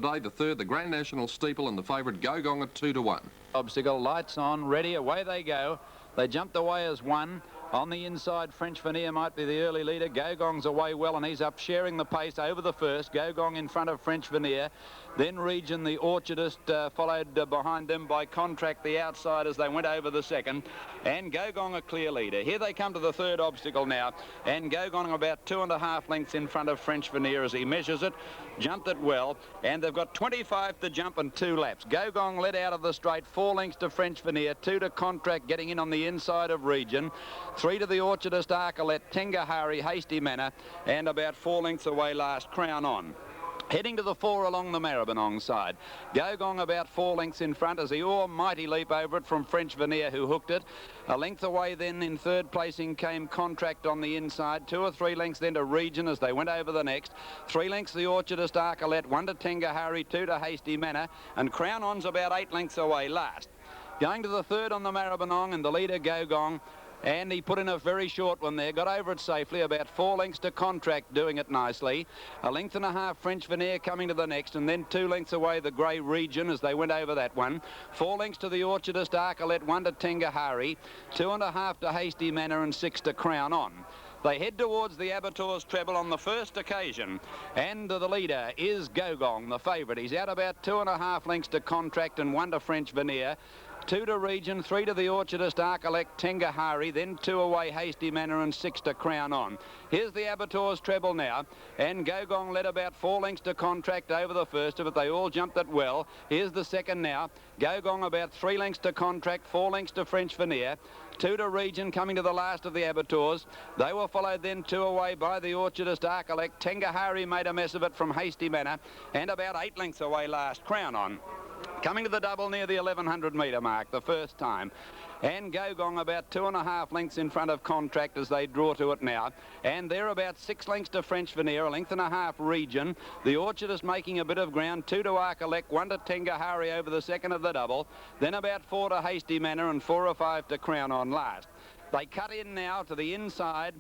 Today, the third, the Grand National Steeple, and the favourite Go Gong at 2-1. Obstacle, lights on, ready, away they go. They jumped away as one. On the inside, French Veneer might be the early leader. Go Gong's away well, and he's up sharing the pace over the first. Go Gong in front of French Veneer. Then Region, the Orchardist, followed behind them by Contract, the outside, as they went over the second. And Go Gong a clear leader. Here they come to the third obstacle now. And Go Gong about 2.5 lengths in front of French Veneer as he measures it. Jumped it well. And they've got 25 to jump and 2 laps. Go Gong led out of the straight. 4 lengths to French Veneer. 2 to Contract, getting in on the inside of Region. 3 to the Orchardist, Arcalet, Tengahari, Hasty Manor, and about 4 lengths away last, Crown On. Heading to the 4 along the Maribyrnong side. Go Gong about 4 lengths in front as he mighty leap over it from French Veneer, who hooked it. A length away then in third placing came Contract on the inside. 2 or 3 lengths then to Region as they went over the next. 3 lengths the Orchardist, Arcalet, 1 to Tengahari, 2 to Hasty Manor, and Crown On's about 8 lengths away last. Going to the third on the Maribyrnong, and the leader Go Gong. And he put in a very short one there, got over it safely, about 4 lengths to Contract, doing it nicely. 1.5 lengths French Veneer coming to the next, and then 2 lengths away the grey Region as they went over that one. 4 lengths to the Orchardist, Arcalet, 1 to Tengahari, 2.5 to Hasty Manor, and 6 to Crown On. They head towards the Abattoirs treble on the first occasion, and the leader is Go Gong, the favourite. He's out about 2.5 lengths to Contract and 1 to French Veneer. 2 to Region, 3 to the Orchardist, Arcalet, Tengahari, then 2 away Hasty Manor, and 6 to Crown On. Here's the Abattoirs treble now, and Go Gong led about 4 lengths to Contract over the first of it. They all jumped it well. Here's the second now. Go Gong about 3 lengths to Contract, 4 lengths to French Veneer. 2 to Region coming to the last of the Abattoirs. They were followed then 2 away by the Orchardist, Arcalet. Tengahari made a mess of it from Hasty Manor, and about 8 lengths away last, Crown On. Coming to the double near the 1100 metre mark the first time. And Go Gong about 2.5 lengths in front of Contract as they draw to it now. And they're about 6 lengths to French Veneer, 1.5 lengths Region. The Orchardist making a bit of ground, 2 to Arcalet, 1 to Tengahari over the second of the double. Then about 4 to Hasty Manor, and 4 or 5 to Crown On last. They cut in now to the inside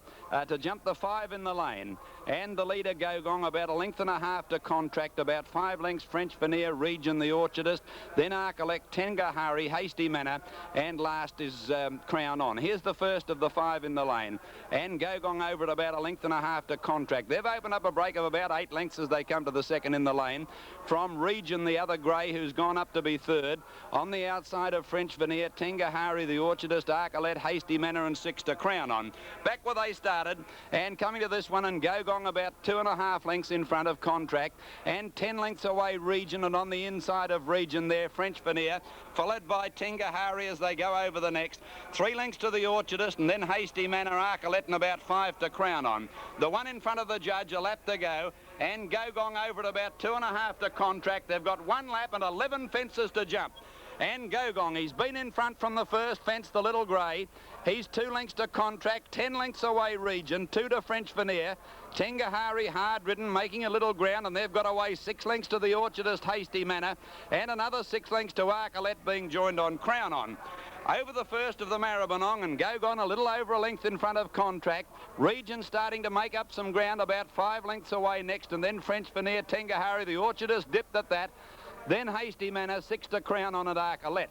to jump the 5 in the lane. And the leader, Go Gong, about 1.5 lengths to Contract, about 5 lengths French Veneer, Region, the Orchardist, then Arcalet, Tengahari, Hasty Manor, and last is Crown On. Here's the first of the 5 in the lane. And Go Gong over at about 1.5 lengths to Contract. They've opened up a break of about 8 lengths as they come to the second in the lane. From Region, the other grey, who's gone up to be third. On the outside of French Veneer, Tengahari, the Orchardist, Arcalet, Hasty Manor, and 6 to Crown On. Back where they started, and coming to this one, and Go Gong about 2.5 lengths in front of Contract, and 10 lengths away Region, and on the inside of Region there, French Veneer, followed by Tengahari as they go over the next. 3 lengths to the Orchardist, and then Hasty Manor, Arcalet, and about 5 to Crown On. The one in front of the judge, a lap to go, and Go Gong over at about 2.5 to Contract. They've got 1 lap and 11 fences to jump. And Go Gong, he's been in front from the first fence, the little grey. He's 2 lengths to Contract, 10 lengths away Region, 2 to French Veneer. Tengahari hard ridden, making a little ground, and they've got away 6 lengths to the Orchardist, Hasty Manor, and another 6 lengths to Arcalet, being joined on Crown On. Over the first of the Maribyrnong, and Go Gong a little over 1 length in front of Contract. Region starting to make up some ground, about 5 lengths away next, and then French Veneer, Tengahari, the Orchardist dipped at that. Then Hasty Manor, 6 to Crown On at Arcalet.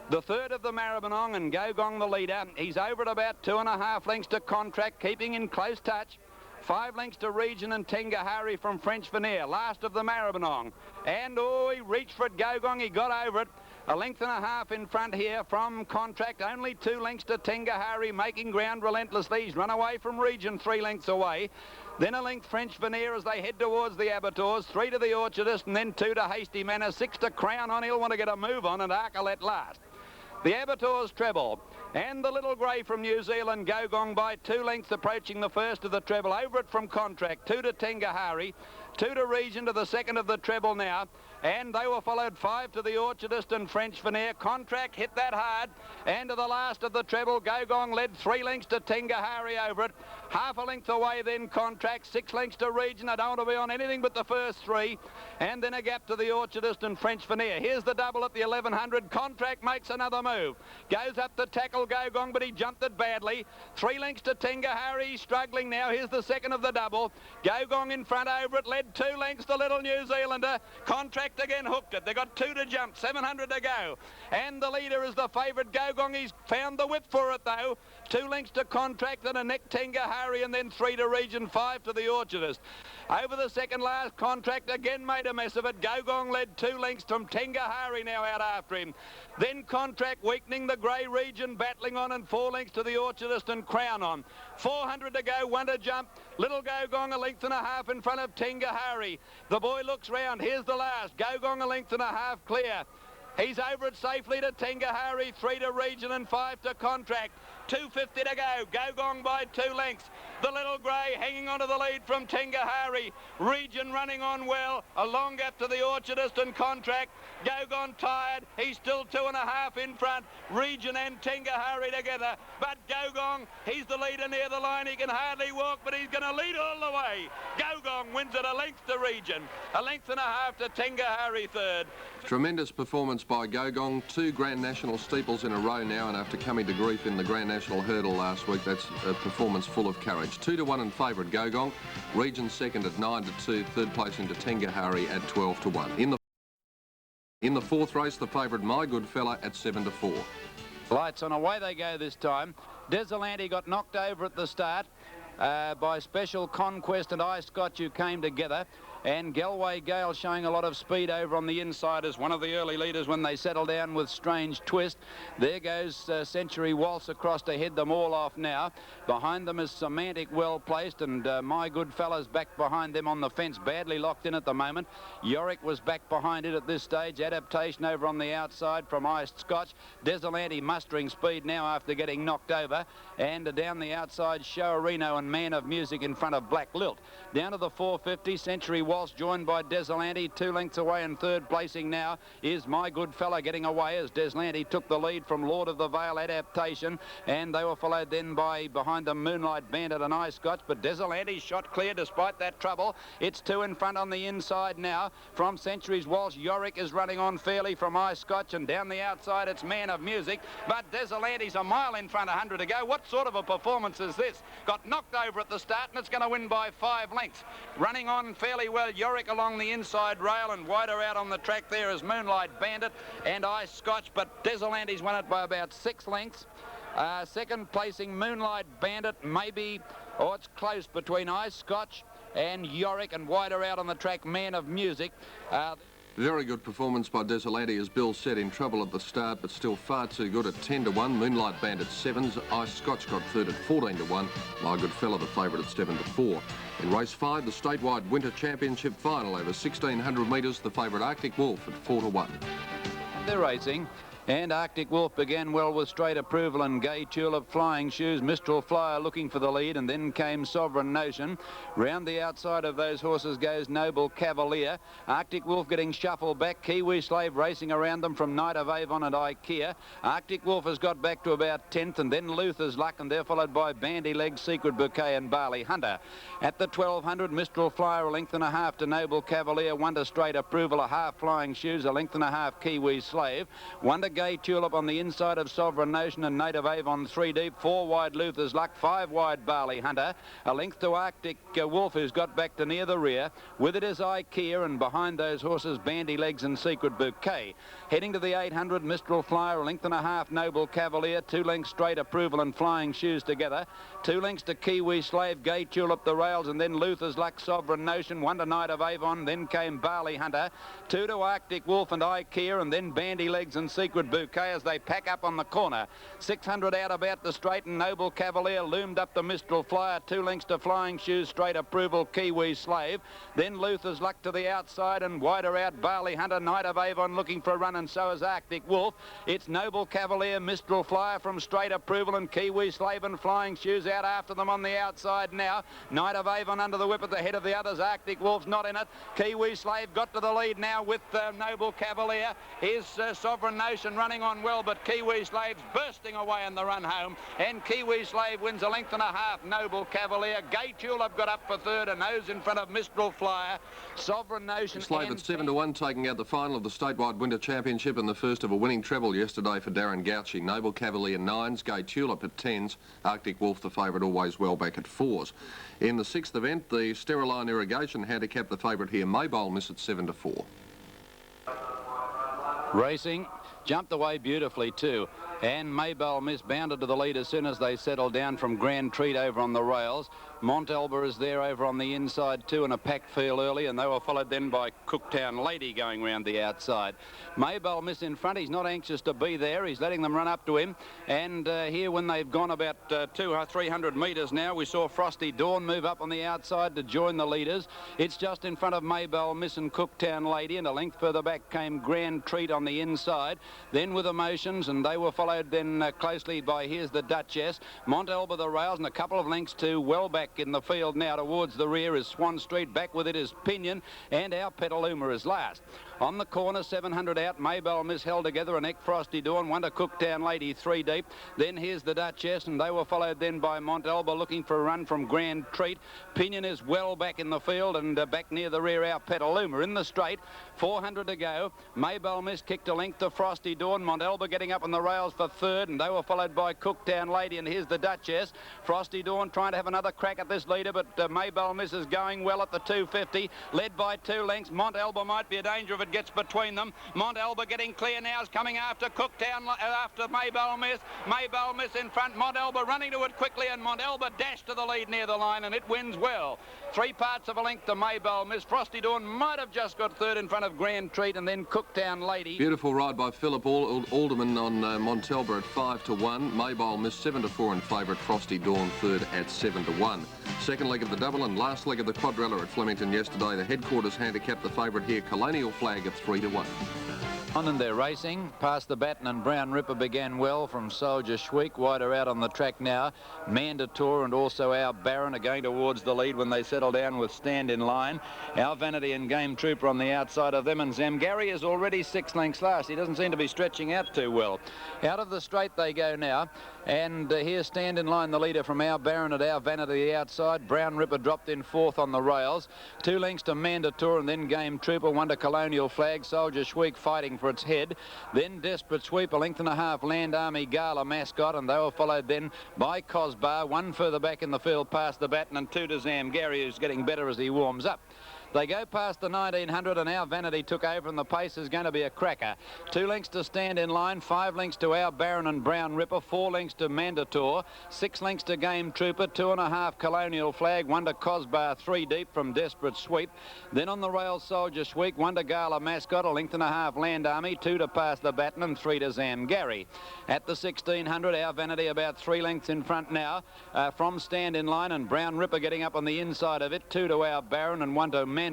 The third of the Maribyrnong, and Go Gong the leader. He's over at about 2.5 lengths to Contract, keeping in close touch. 5 lengths to Region and Tengahari from French Veneer, last of the Maribyrnong. And he reached for it, Go Gong, he got over it. 1.5 lengths in front here from Contract, only 2 lengths to Tengahari, making ground relentlessly. He's run away from Region, 3 lengths away. Then 1 length French Veneer as they head towards the Abattoirs, 3 to the Orchardist, and then 2 to Hasty Manor, 6 to Crown On. He'll want to get a move on, and Arcalet last. The Abattoirs treble, and the little grey from New Zealand, Go Gong, by 2 lengths approaching the first of the treble. Over it from Contract, 2 to Tengahari, 2 to Region to the second of the treble now. And they were followed 5 to the Orchardist and French Veneer. Contract hit that hard. And to the last of the treble, Go Gong led 3 lengths to Tengahari over it. Half a length away then Contract, 6 lengths to Region. I don't want to be on anything but the first 3. And then a gap to the Orchardist and French Veneer. Here's the double at the 1100. Contract makes another move. Goes up to tackle Gogong, but he jumped it badly. 3 lengths to Tenga Harry. He's struggling now. Here's the second of the double. Gogong in front over it. Led 2 lengths the little New Zealander. Contract again hooked it. They got 2 to jump. 700 to go. And the leader is the favourite Gogong. He's found the whip for it though. 2 lengths to Contract and a neck Tenga Harry, and then 3 to Region, 5 to the Orchardist. Over the second last, Contract again made a mess of it. Gogong led 2 lengths from Tenga Harry now out after him. Then Contract weakening, the grey Region battling on, and 4 lengths to the Orchardist and Crown on. 400 to go, 1 to jump. Little Gogong a length and a half in front of Tenga Harry. The boy looks round. Here's the last. Gogong a length and a half clear. He's over it safely to Tenga Harry, 3 to Region and 5 to Contract. 250 to go. Gogong by 2 lengths. The little grey hanging onto the lead from Tenga Harry. Region running on well. A long gap to the Orchardist and Contract. Gogong tired. He's still 2.5 in front. Region and Tenga Harry together. But Gogong, he's the leader near the line. He can hardly walk, but he's going to lead all the way. Gogong wins it a length to Region. A length and a half to Tenga Harry third. Tremendous performance by Gogong. 2 Grand National steeples in a row now, and after coming to grief in the Grand National hurdle last week, that's a performance full of courage. 2 to 1 in favourite Gogong. Region second at 9 to 2. Third placing to Tenga Harry at 12 to 1. In the fourth race, the favourite My Good Fella at 7 to 4. Lights on, away they go this time. Desolante got knocked over at the start by Special Conquest and I Scotch, who came together. And Galway Gale showing a lot of speed over on the inside as one of the early leaders when they settle down with Strange Twist. There goes Century Waltz across to head them all off now. Behind them is Semantic, well placed, and My Good Fella's back behind them on the fence, badly locked in at the moment. Yorick was back behind it at this stage. Adaptation over on the outside from Iced Scotch. Desolante mustering speed now after getting knocked over. And down the outside, Showerino and Man of Music in front of Black Lilt. Down to the 450, Century Waltz joined by Desolante. 2 lengths away and third placing now is My Good Fella getting away as Desolante took the lead from Lord of the Vale Adaptation, and they were followed then by behind them Moonlight Bandit and I Scotch, but Desolante shot clear despite that trouble. It's 2 in front on the inside now from Centuries Waltz. Yorick is running on fairly from I Scotch, and down the outside it's Man of Music, but Desolante's a mile in front, 100 to go. What sort of a performance is this? Got knocked over at the start, and it's going to win by 5 lengths. Running on fairly well, Yorick along the inside rail, and wider out on the track there is Moonlight Bandit and Ice Scotch, but Desolante's won it by about 6 lengths. Second placing Moonlight Bandit, maybe, it's close between Ice Scotch and Yorick, and wider out on the track Man of Music. Very good performance by Desolante, as Bill said, in trouble at the start, but still far too good at 10 to 1. Moonlight Bandit 7s. Ice Scotch got third at 14 to 1. My Good Fella, the favourite, at 7 to 4. In race 5, the statewide Winter Championship final over 1,600 metres, the favourite Arctic Wolf at 4 to 1. They're racing. And Arctic Wolf began well with Straight Approval and Gay Tulip, Flying Shoes, Mistral Flyer looking for the lead, and then came Sovereign Notion. Round the outside of those horses goes Noble Cavalier. Arctic Wolf getting shuffled back. Kiwi Slave racing around them from Knight of Avon and Ikea. Arctic Wolf has got back to about 10th, and then Luther's Luck, and they're followed by Bandy Leg, Secret Bouquet and Barley Hunter. At the 1200, Mistral Flyer a length and a half to Noble Cavalier, 1 to Straight Approval, a half Flying Shoes, a length and a half Kiwi Slave, 1 to Gay Tulip on the inside of Sovereign Notion and Native Avon 3 deep, 4 wide Luther's Luck, 5 wide Barley Hunter, a length to Arctic Wolf, who's got back to near the rear. With it is Ikea, and behind those horses Bandy Legs and Secret Bouquet. Heading to the 800, Mistral Flyer, a length and a half Noble Cavalier, 2 lengths Straight Approval and Flying Shoes together, 2 lengths to Kiwi Slave, Gay Tulip, the rails, and then Luther's Luck, Sovereign Notion, 1 to Knight of Avon, then came Barley Hunter, 2 to Arctic Wolf and Ikea, and then Bandy Legs and Secret Bouquet as they pack up on the corner. 600 out about the straight, and Noble Cavalier loomed up the Mistral Flyer, 2 lengths to Flying Shoes, Straight Approval, Kiwi Slave, then Luther's Luck to the outside, and wider out Barley Hunter, Knight of Avon looking for a run, and so is Arctic Wolf. It's Noble Cavalier, Mistral Flyer from Straight Approval, and Kiwi Slave and Flying Shoes out after them on the outside now. Knight of Avon under the whip at the head of the others. Arctic Wolf's not in it. Kiwi Slave got to the lead now with Noble Cavalier. Here's Sovereign Notion and running on well, but Kiwi Slave's bursting away in the run home, and Kiwi Slave wins a length and a half. Noble Cavalier, Gay Tulip got up for third, a nose in front of Mistral Flyer, Sovereign Notion. Slave at 7-1, taking out the final of the statewide winter championship and the first of a winning treble yesterday for Darren Gauchi. Noble Cavalier 9s, Gay Tulip at 10s, Arctic Wolf the favourite, always well back at 4s. In the sixth event, the Steriline Irrigation handicapped the favourite here, Maybole Miss at 7-4. Racing, jumped away beautifully too. And Maybole Miss bounded to the lead as soon as they settled down from Grand Treat over on the rails. Montalba is there over on the inside too in a packed field early, and they were followed then by Cooktown Lady going round the outside. Maybole Miss in front. He's not anxious to be there. He's letting them run up to him. And here when they've gone about 200 or 300 metres now, we saw Frosty Dawn move up on the outside to join the leaders. It's just in front of Maybole Miss and Cooktown Lady, and a length further back came Grand Treat on the inside. Then with Emotions, and they were followed then closely by Here's the Duchess. Montalba the rails, and a couple of lengths to well back in the field now towards the rear is Swan Street. Back with it is Pinion, and our Petaluma is last. On the corner, 700 out, Maybole Miss held together, and Eck Frosty Dawn, one to Cooktown Lady, 3 deep. Then Here's the Duchess, and they were followed then by Montalba looking for a run from Grand Treat. Pinion is well back in the field, and back near the rear, our Petaluma in the straight. 400 to go. Maybole Miss kicked a length to Frosty Dawn. Montalba getting up on the rails for third, and they were followed by Cooktown Lady, and Here's the Duchess. Frosty Dawn trying to have another crack at this leader, but Maybole Miss is going well at the 250, led by 2 lengths. Montalba might be a danger if it gets between them. Montalba getting clear now, is coming after Cooktown, after Maybole Miss. Maybole Miss in front, Montalba running to it quickly, and Montalba dashed to the lead near the line, and it wins well. 3 parts of a length to Maybole Miss. Frosty Dawn might have just got third in front of Grand Treat, and then Cooktown Lady. Beautiful ride by Philip Alderman on Montalba at 5-1. Maybole Miss 7-4 in favourite. Frosty Dawn third at 7-1. Second leg of the double and last leg of the quadrilla at Flemington yesterday. The headquarters handicapped the favourite here, Colonial Flag, at 3-1. On and they're racing. Past the Baton and Brown Ripper began well from Soldier Schweik. Wider out on the track now. Mandator and also Our Baron are going towards the lead when they settle down with Stand in Line. Our Vanity and Game Trooper on the outside of them, and Zamgari is already 6 lengths last. He doesn't seem to be stretching out too well. Out of the straight they go now, and here's Stand in Line, the leader from Our Baron at Our Vanity outside. Brown Ripper dropped in 4th on the rails. 2 lengths to Mandator, and then Game Trooper, 1 to Colonial Flag. Soldier Schweik fighting for its head. Then Desperate Sweep, a length and a half, Land Army Gala Mascot, and they were followed then by Cosbar. 1 further back in the field past the Baton, and 2 to Zamgari, who's getting better as he warms up. They go past the 1900, and Our Vanity took over, and the pace is going to be a cracker. 2 lengths to Stand in Line, 5 lengths to Our Baron and Brown Ripper, 4 lengths to Mandator, 6 lengths to Game Trooper, 2.5 Colonial Flag, 1 to Cosbar, 3 deep from Desperate Sweep. Then on the rails, Soldier Schweik, 1 to Gala Mascot, a length and a half Land Army, 2 to Pass the Baton, and 3 to Zamgari. At the 1600, Our Vanity about 3 lengths in front now from Stand in Line, and Brown Ripper getting up on the inside of it, 2 to Our Baron and 1 to Mandator.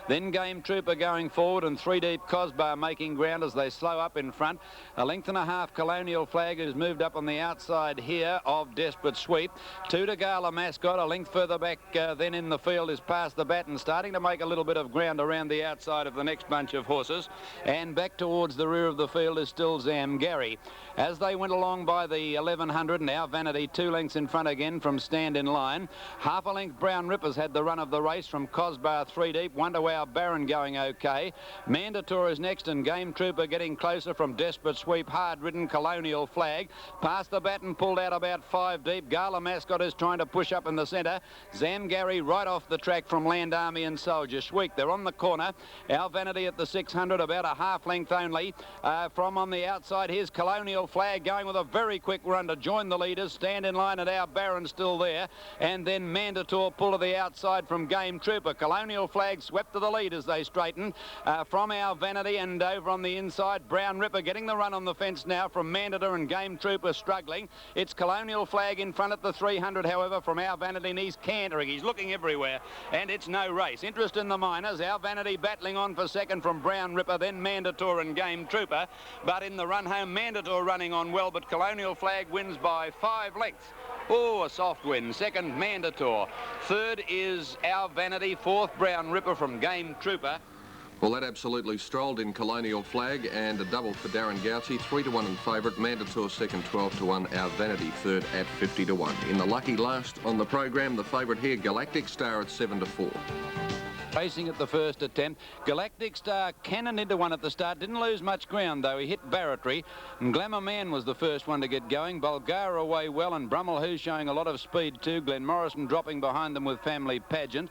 Then Game Trooper going forward, and 3 deep Cosbar making ground as they slow up in front. A length and a half Colonial Flag, who's moved up on the outside here of Desperate Sweep. 2 to Gala Mascot, a length further back then in the field is Past the Baton, starting to make a little bit of ground around the outside of the next bunch of horses. And back towards the rear of the field is still Zamgari. As they went along by the 1100, and Our Vanity 2 lengths in front again from Stand in Line. Half a length Brown Rippers had the run of the race from Cosbar, 3 deep. 1 to Our Baron going okay. Mandator is next, and Game Trooper getting closer from Desperate Sweep. Hard-ridden Colonial Flag. Past the Baton, pulled out about 5 deep. Gala Mascot is trying to push up in the centre. Zamgari right off the track from Land Army and Soldier Schweik. They're on the corner. Our Vanity at the 600, about a half length only. From on the outside, here's Colonial Flag going with a very quick run to join the leaders. Stand in Line at Our Baron still there. And then Mandator pull to the outside from Game Trooper. Colonial Flag swept to the lead as they straighten from Our Vanity, and over on the inside, Brown Ripper getting the run on the fence now from Mandator, and Game Trooper struggling. It's Colonial Flag in front at the 300, however, from Our Vanity, and he's cantering. He's looking everywhere, and it's no race. Interest in the minors. Our Vanity battling on for second from Brown Ripper, then Mandator and Game Trooper. But in the run home, Mandator running on well, but Colonial Flag wins by 5 lengths. Oh, a soft win. Second, Mandator. Third is Our Vanity. Fourth, Brown Ripper from Game Trooper. Well, that absolutely strolled in Colonial Flag, and a double for Darren Gouchie, 3-1 in favourite. Mandatour second, 12-1. Our Vanity third at 50-1. In the lucky last on the program, the favourite here, Galactic Star at 7-4. Racing at the first attempt. Galactic Star cannoned into one at the start. Didn't lose much ground, though. He hit Barratry. And Glamour Man was the first one to get going. Bulgara away well, and Brummel, who's showing a lot of speed too. Glen Morrison dropping behind them with Family Pageant.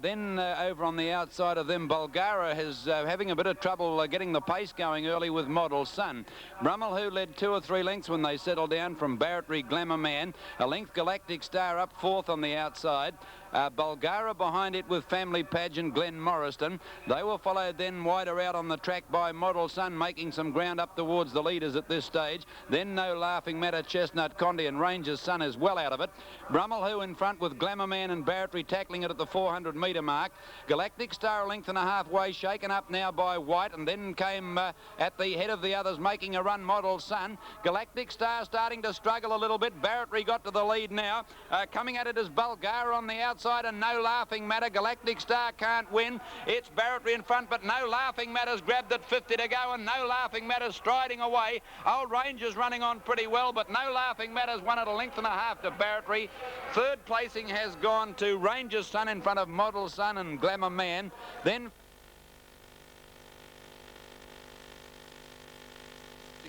Then over on the outside of them, Bulgara is having a bit of trouble getting the pace going early with Model Sun. Brummel, who led 2 or 3 lengths when they settled down from Barratry, Glamour Man. A length Galactic Star up fourth on the outside. Bulgara behind it with Family Pageant, Glen Morrison. They were followed then wider out on the track by Model Sun, making some ground up towards the leaders at this stage. Then No Laughing Matter, Chestnut Condi, and Ranger's Son is well out of it. Brummel, who in front with Glamour Man and Barratry tackling it at the 400-metre mark. Galactic Star a length and a half way, shaken up now by White, and then came at the head of the others, making a run, Model Sun. Galactic Star starting to struggle a little bit. Barratry got to the lead now. Coming at it is Bulgara on the outside, and No Laughing Matter. Galactic Star can't win. It's Barratry in front, but No Laughing Matter's grabbed at 50 to go, and No Laughing Matter's striding away. Old Ranger's running on pretty well, but No Laughing Matter's won at a length and a half to Barratry. Third placing has gone to Ranger's Son in front of Model Sun and Glamour Man. Then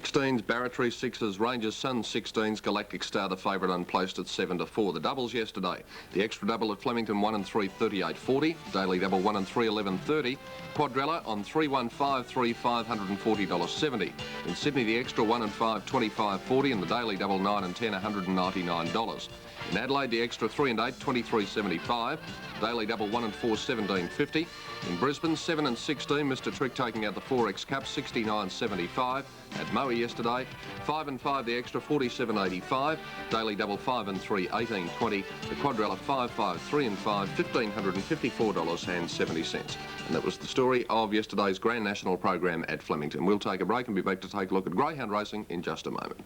16s, Barratry 6s, Ranger's Son 16s, Galactic Star the favourite unplaced at 7-4. The doubles yesterday. The extra double at Flemington 1 and 3, 38.40. Daily double 1 and 3, 11.30. Quadrella on 3-1-5-3, $540.70. In Sydney, the extra 1 and 5, 25.40, and the daily double 9 and 10, $199. In Adelaide, the extra 3 and 8, 23.75. Daily double 1 and 4, 17.50. In Brisbane, 7 and 16, Mr. Trick taking out the 4X Cup, 69.75. At Moe yesterday, 5 and 5, the extra 47.85. Daily double 5 and 3, 18.20. The Quadrella 5, 5, 3 and 5, $1,554.70. And that was the story of yesterday's Grand National program at Flemington. We'll take a break and be back to take a look at greyhound racing in just a moment.